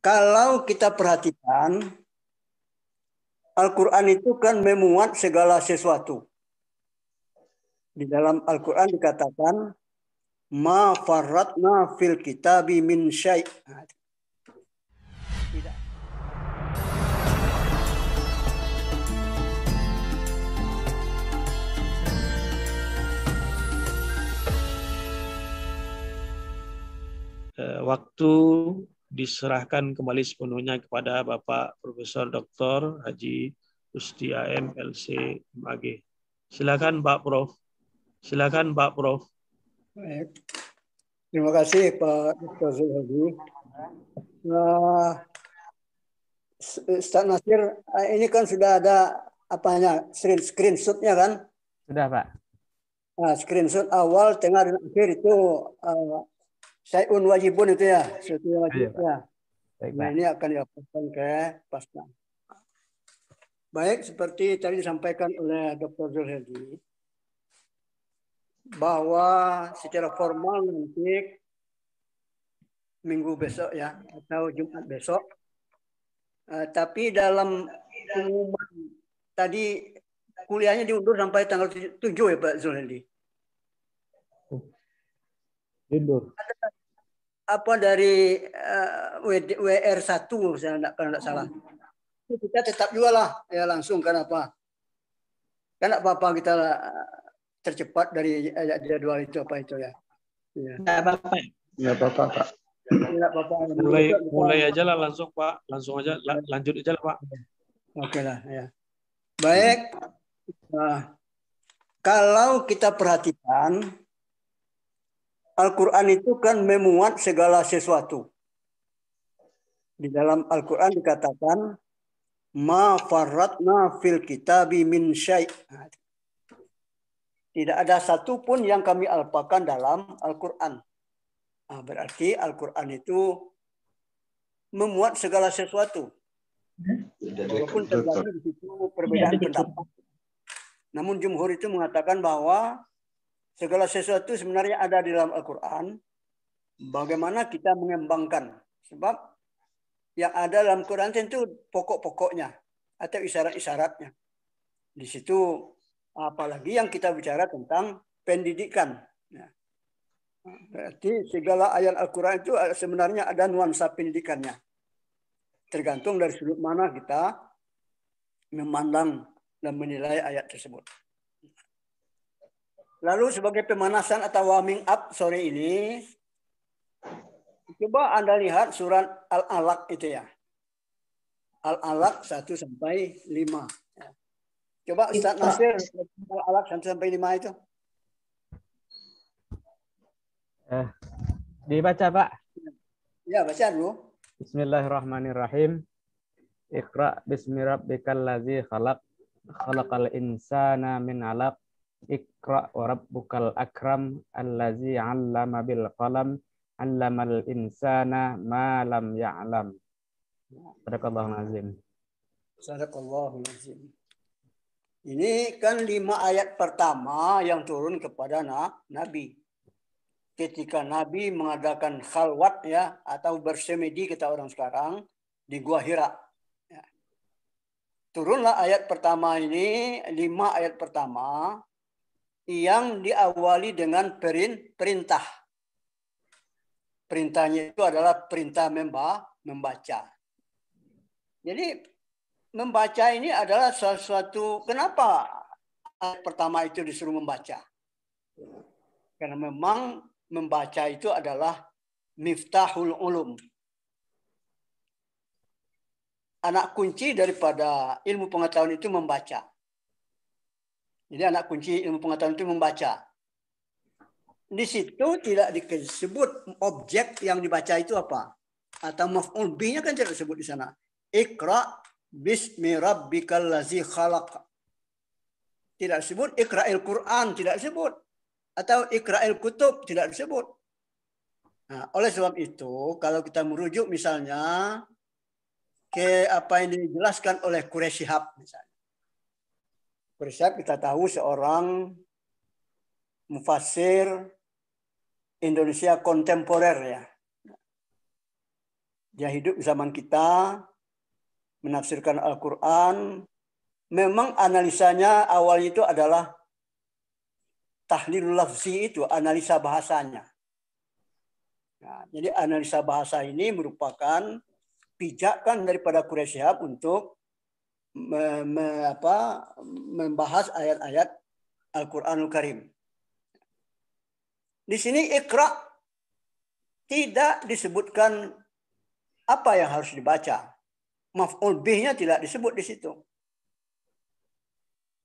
Kalau kita perhatikan, Al-Quran itu kan memuat segala sesuatu. Di dalam Al-Quran dikatakan, ma farratna fil kitabi min syai'. Tidak. Waktu diserahkan kembali sepenuhnya kepada Bapak Profesor Dr. Haji Rusdi AM LC MAG. Silakan Pak Prof. Silakan Pak Prof. Baik. Terima kasih Pak Dr. Zulhadi. Ustaz Nasir, ini kan sudah ada apanya screenshotnya kan? Sudah Pak. Nah, screenshot awal, tengah dan akhir itu syai'un wajibun itu ya, sesuatu yang wajib ya. Baik, Nah, ini akan dihapuskan ke pasca. Baik, seperti tadi disampaikan oleh Dr. Zulhadi, bahwa secara formal nanti minggu besok ya, atau Jumat besok, tapi dalam pengumuman tadi kuliahnya diundur sampai tanggal 7 ya Pak Zulhadi. Diundur. Apa dari WR1 misalnya, kalau tidak salah. Kita tetap juga lah ya langsung, kenapa? Kan apa-apa kita tercepat dari jadwal itu apa itu ya. Tidak apa-apa. Tidak apa-apa Pak. Tidak apa-apa. Mulai aja lah langsung Pak, langsung aja lanjut aja lah Pak. Oke lah ya. Baik. Nah, kalau kita perhatikan, Al-Quran itu kan memuat segala sesuatu. Di dalam Al-Quran dikatakan, ma farratna fil kitabi min syai'. Tidak ada satupun yang kami alpakan dalam Al-Quran. Nah, berarti Al-Quran itu memuat segala sesuatu. Walaupun terjadi di situ perbedaan pendapat. Namun jumhur itu mengatakan bahwa segala sesuatu sebenarnya ada di dalam Al-Quran. Bagaimana kita mengembangkan. Sebab yang ada dalam Quran itu pokok-pokoknya atau isyarat-isyaratnya. Di situ apalagi yang kita bicara tentang pendidikan. Berarti segala ayat Al-Quran itu sebenarnya ada nuansa pendidikannya. Tergantung dari sudut mana kita memandang dan menilai ayat tersebut. Lalu sebagai pemanasan atau warming up sore ini, coba Anda lihat surat Al-Alaq itu ya. Al-Alaq 1 sampai 5. Coba Ustaz Nasir, Al-Alaq 1 sampai 5 itu. Dibaca Pak. Ya, baca dulu. Bismillahirrahmanirrahim. Iqra bismi rabbikal ladzi khalaq. Khalaqal insana min 'alaq. Iqra wa rabbukal akram allazi 'allama bil qalam 'allamal insana ma lam ya'lam. Sadaqallahul azim. Sadaqallahul azim. Ini kan 5 ayat pertama yang turun kepada Nabi. Ketika Nabi mengadakan khalwat ya, atau bersemedi kita orang sekarang di Gua Hira. Ya. Turunlah ayat pertama ini, 5 ayat pertama yang diawali dengan perintah. Perintahnya itu adalah perintah membaca. Jadi membaca ini adalah sesuatu, kenapa ayat pertama itu disuruh membaca? Karena memang membaca itu adalah miftahul ulum. Anak kunci daripada ilmu pengetahuan itu membaca. Jadi anak kunci ilmu pengetahuan itu membaca. Di situ tidak disebut objek yang dibaca itu apa. Atau maf'ul bih-nya kan tidak disebut di sana. Iqra bismi rabbikal ladzi khalaq. Tidak disebut iqra'il Quran, tidak disebut. Atau iqra'il kutub, tidak disebut. Nah, oleh sebab itu, kalau kita merujuk misalnya ke apa yang dijelaskan oleh Quraish Shihab misalnya. Quraish Shihab kita tahu seorang mufassir Indonesia kontemporer ya. Dia hidup zaman kita, menafsirkan Al-Quran. Memang analisanya awalnya itu adalah tahlilul lafzi, itu analisa bahasanya. Nah, jadi analisa bahasa ini merupakan pijakan daripada Quraisy Shihab untuk membahas ayat-ayat Al-Quranul Karim. Di sini Iqra tidak disebutkan apa yang harus dibaca. Maf'ul bih-nya tidak disebut di situ.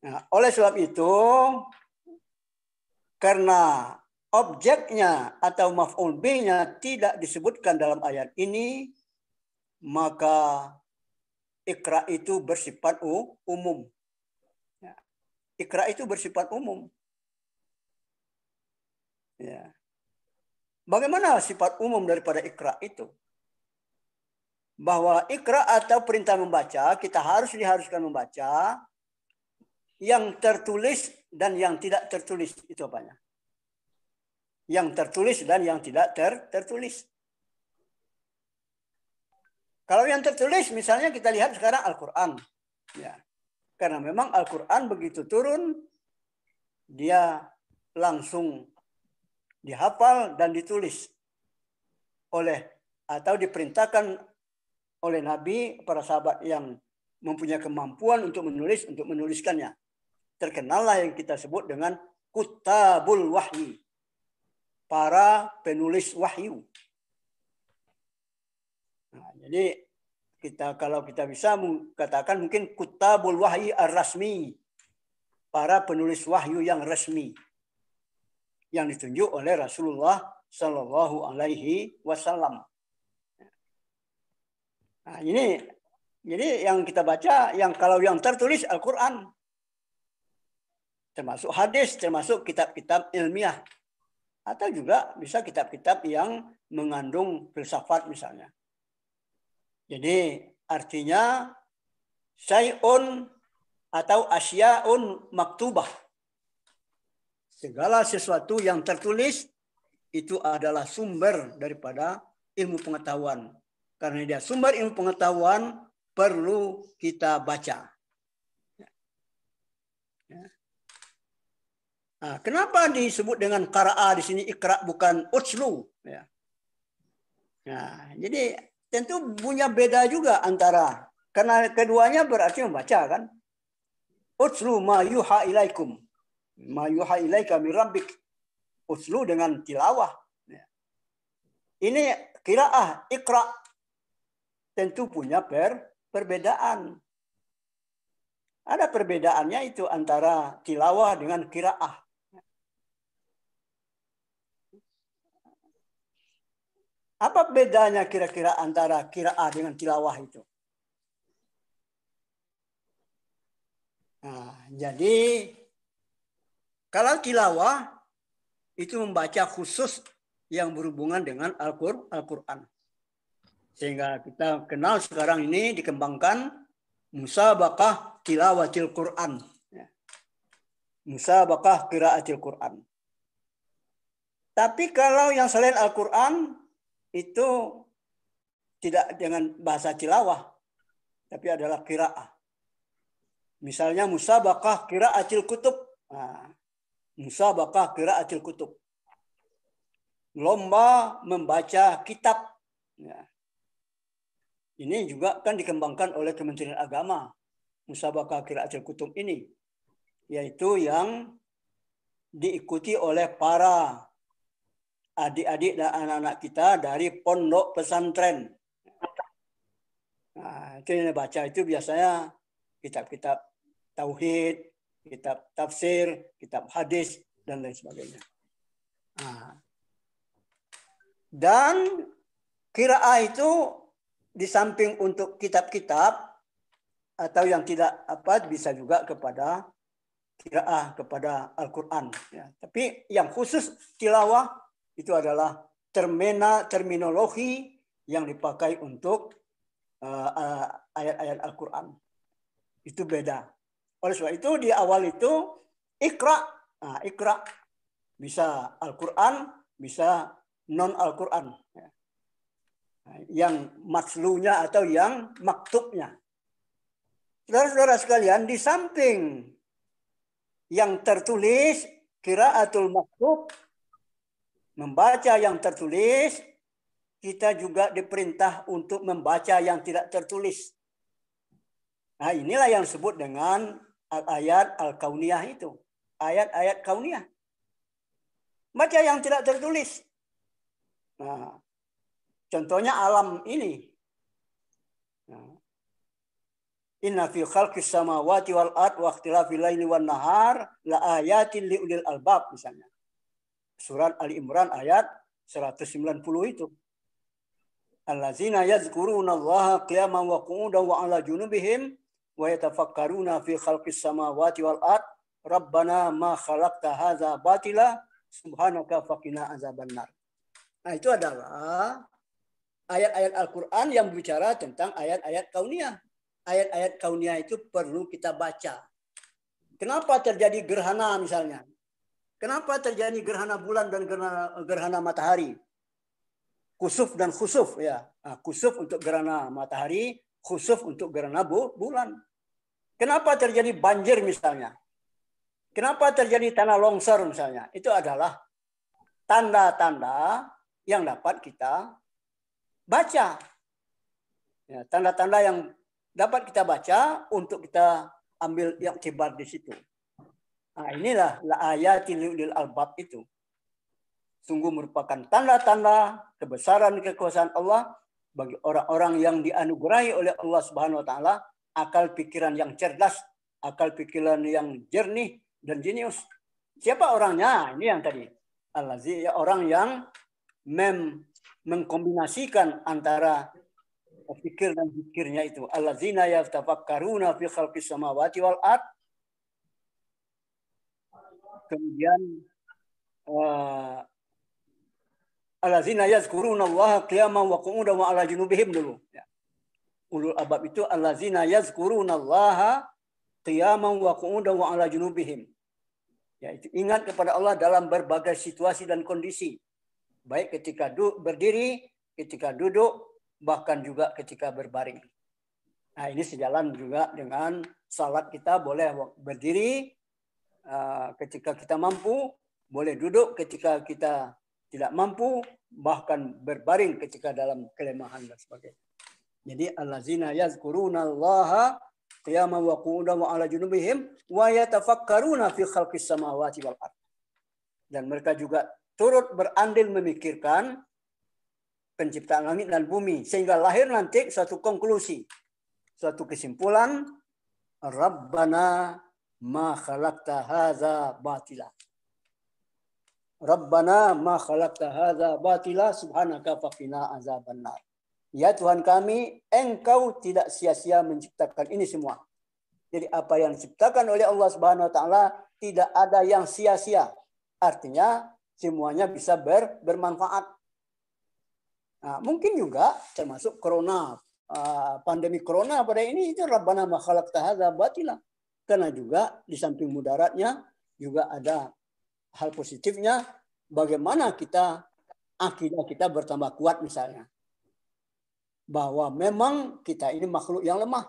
Nah, oleh sebab itu, karena objeknya atau maf'ul bih-nya tidak disebutkan dalam ayat ini, maka Iqra itu bersifat umum. Ya. Iqra itu bersifat umum. Ya. Bagaimana sifat umum daripada Iqra itu? Bahwa Iqra atau perintah membaca, kita diharuskan membaca yang tertulis dan yang tidak tertulis. Itu apanya? Yang tertulis dan yang tidak tertulis. Kalau yang tertulis, misalnya kita lihat sekarang Al-Quran. Ya. Karena memang Al-Quran begitu turun, dia langsung dihafal dan ditulis atau diperintahkan oleh Nabi, para sahabat yang mempunyai kemampuan untuk menuliskannya. Terkenallah yang kita sebut dengan kutabul wahyi, para penulis wahyu. Nah, jadi kalau kita bisa katakan mungkin kutabul wahyi ar-rasmi, para penulis wahyu yang resmi, yang ditunjuk oleh Rasulullah Shallallahu Alaihi Wasallam. Nah, ini jadi yang kita baca, kalau yang tertulis Al-Quran, termasuk hadis, termasuk kitab-kitab ilmiah, atau juga bisa kitab-kitab yang mengandung filsafat misalnya. Jadi artinya syai'un atau asya'un maktubah. Segala sesuatu yang tertulis itu adalah sumber daripada ilmu pengetahuan. Karena dia sumber ilmu pengetahuan, perlu kita baca. Nah, kenapa disebut dengan qara'a di sini Iqra bukan utslu? Ya. Nah, jadi tentu punya beda juga karena keduanya berarti membaca kan. Utslu ma yuha ilaikum. Ma yuha ilaika min rabbik. Utslu dengan tilawah. Ya. Ini qiraah, Iqra. Tentu punya perbedaan. Ada perbedaannya itu antara tilawah dengan qiraah. Apa bedanya kira-kira antara qiraah dengan tilawah itu? Nah, jadi kalau tilawah itu membaca khusus yang berhubungan dengan Al-Quran. Sehingga kita kenal sekarang ini dikembangkan musabaqah tilawatil Quran. Musabaqah qiraatil Quran. Tapi kalau yang selain Al-Quran itu tidak dengan bahasa tilawah, tapi adalah qiraah. Misalnya musabaqah qiraatil kutub. Nah, musabaqah qiraatil kutub. Lomba membaca kitab. Ya. Ini juga kan dikembangkan oleh Kementerian Agama. Musabaqah qiraatil kutub ini. Yaitu yang diikuti oleh para adik-adik dan anak-anak kita dari pondok pesantren. Nah, itu yang baca itu biasanya kitab-kitab tauhid, kitab tafsir, kitab hadis, dan lain sebagainya. Nah, dan qiraah itu di samping untuk kitab-kitab atau yang tidak bisa juga kepada qiraah kepada Al-Quran. Ya. Tapi yang khusus tilawah itu adalah terminologi yang dipakai untuk ayat-ayat Al-Quran. Itu beda. Oleh sebab itu di awal itu Iqra. Nah, Iqra bisa Al-Quran, bisa non Al-Quran. yang matslunya atau yang maktubnya. Saudara-saudara sekalian, di samping yang tertulis, qiraatul maktub, membaca yang tertulis, kita juga diperintah untuk membaca yang tidak tertulis. Nah, inilah yang disebut dengan ayat al-kauniyah itu. Ayat-ayat kauniyah. Baca yang tidak tertulis. Nah, contohnya alam ini. Nah, inna fi khalqis samawati wal ard wa ikhtilafil laili wan nahar la ayatin liulil albab misalnya. Surat Ali Imran ayat 190 itu. Allazina yazkuruna Allaha qiyaman wa qu'udan wa 'ala junubihim wa yatafakkaruna fi khalqis samawati wal ard rabbana ma khalaqta hadza batila subhanaka faqina azabannar. Nah, itu adalah ayat-ayat Al-Qur'an yang berbicara tentang ayat-ayat kauniyah. Ayat-ayat kauniyah itu perlu kita baca. Kenapa terjadi gerhana misalnya? Kenapa terjadi gerhana bulan dan gerhana matahari? Kusuf dan khusuf ya. Kusuf untuk gerhana matahari, khusuf untuk gerhana bulan. Kenapa terjadi banjir misalnya? Kenapa terjadi tanah longsor misalnya? Itu adalah tanda-tanda yang dapat kita baca. Ya, tanda-tanda yang dapat kita baca untuk kita ambil iktibar di situ. Nah, inilah la ayatil liulil albab itu. Sungguh merupakan tanda-tanda kebesaran kekuasaan Allah bagi orang-orang yang dianugerahi oleh Allah Subhanahu wa taala akal pikiran yang cerdas, akal pikiran yang jernih dan jenius. Siapa orangnya? Ini yang tadi. Allazi, orang yang mengkombinasikan antara pikir dan zikirnya itu. Allazina yatafakkaruna fi khalqis samawati wal ard. Kemudian allazina yazkuruna Allaha qiyaman wa qu'udan wa 'ala junubihim dulu. Ya. Ulul albab itu allazina yazkuruna Allaha qiyaman wa qu'udan wa 'ala junubihim. Ya, itu ingat kepada Allah dalam berbagai situasi dan kondisi. Baik ketika berdiri, ketika duduk, bahkan juga ketika berbaring. Nah, ini sejalan juga dengan salat kita boleh berdiri ketika kita mampu, boleh duduk ketika kita tidak mampu, bahkan berbaring ketika dalam kelemahan dan sebagainya. Jadi allazina yazkuruna Allaha qiyaman wa qu'udan wa 'ala junubihim wa yatafakkaruna fi khalqis samawati wal ard. Dan mereka juga turut berandil memikirkan penciptaan langit dan bumi sehingga lahir nanti suatu konklusi, suatu kesimpulan, Rabbana ma khalaqta hadza batila. Rabbana ma khalaqta hadza batila subhanaka faqina azabannar. Ya Tuhan kami, Engkau tidak sia-sia menciptakan ini semua. Jadi apa yang diciptakan oleh Allah Subhanahu wa taala tidak ada yang sia-sia. Artinya semuanya bisa bermanfaat. Nah, mungkin juga termasuk corona, pandemi corona pada ini itu Rabbana ma khalaqta hadza batila. Karena juga di samping mudaratnya juga ada hal positifnya, bagaimana kita akidah kita bertambah kuat misalnya. Bahwa memang kita ini makhluk yang lemah.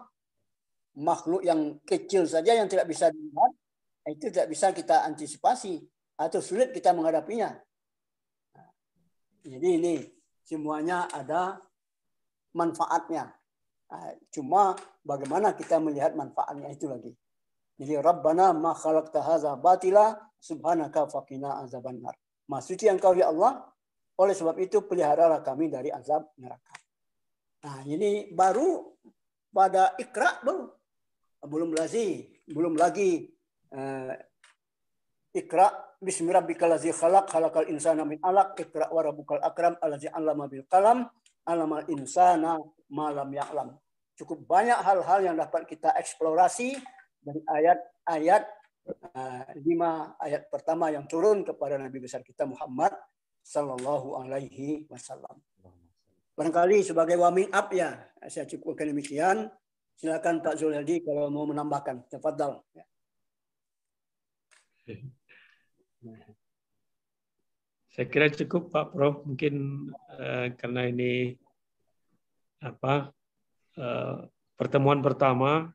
Makhluk yang kecil saja yang tidak bisa dilihat, itu tidak bisa kita antisipasi atau sulit kita menghadapinya. Jadi ini semuanya ada manfaatnya. Cuma bagaimana kita melihat manfaatnya itu lagi. Jadi Rabbana ma khalaqta hadza batila subhanaka faqina azabannar. Maksudnya Engkau ya Allah, oleh sebab itu peliharalah kami dari azab neraka. Nah, ini baru pada Iqra belum lagi Iqra bismi rabbikal ladzi khalaq khalaqal insana min 'alaq iqra wa rabbukal akram allazi 'allama bil qalam 'allamal insana ma lam ya'lam. Cukup banyak hal-hal yang dapat kita eksplorasi dari ayat-ayat 5 ayat pertama yang turun kepada Nabi besar kita Muhammad sallallahu alaihi wasallam. Barangkali sebagai warming up ya, saya cukupkan demikian. Silakan Pak Zulhadi kalau mau menambahkan. Tafadhal. Saya kira cukup Pak Prof. Mungkin karena ini pertemuan pertama.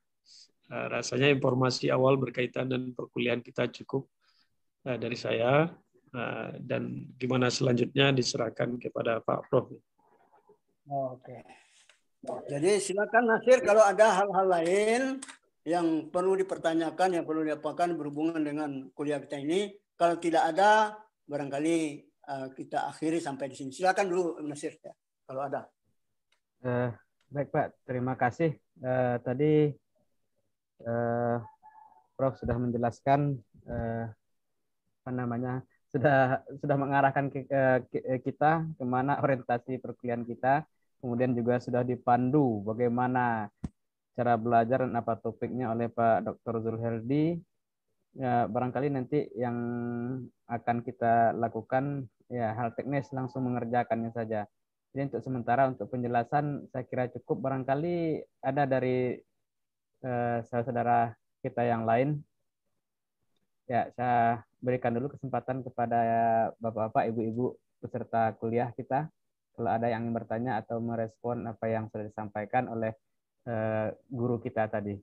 Rasanya informasi awal berkaitan dengan perkuliahan kita cukup dari saya, dan gimana selanjutnya diserahkan kepada Pak Prof. Oke. Jadi silakan Nasir kalau ada hal-hal lain yang perlu dipertanyakan, yang perlu diapakan berhubungan dengan kuliah kita ini. Kalau tidak ada, barangkali kita akhiri sampai di sini. Silakan dulu Nasir ya, kalau ada. Baik Pak, terima kasih. Tadi Prof sudah menjelaskan apa namanya, sudah mengarahkan kita kemana orientasi perkuliahan kita, kemudian juga sudah dipandu bagaimana cara belajar dan apa topiknya oleh Pak Dr. Zulherdi. Ya, barangkali nanti yang akan kita lakukan ya hal teknis langsung mengerjakannya saja. Jadi untuk sementara untuk penjelasan saya kira cukup. Barangkali ada dari saudara kita yang lain. Ya, saya berikan dulu kesempatan kepada bapak-bapak, ibu-ibu peserta kuliah kita. Kalau ada yang ingin bertanya atau merespon apa yang sudah disampaikan oleh guru kita tadi.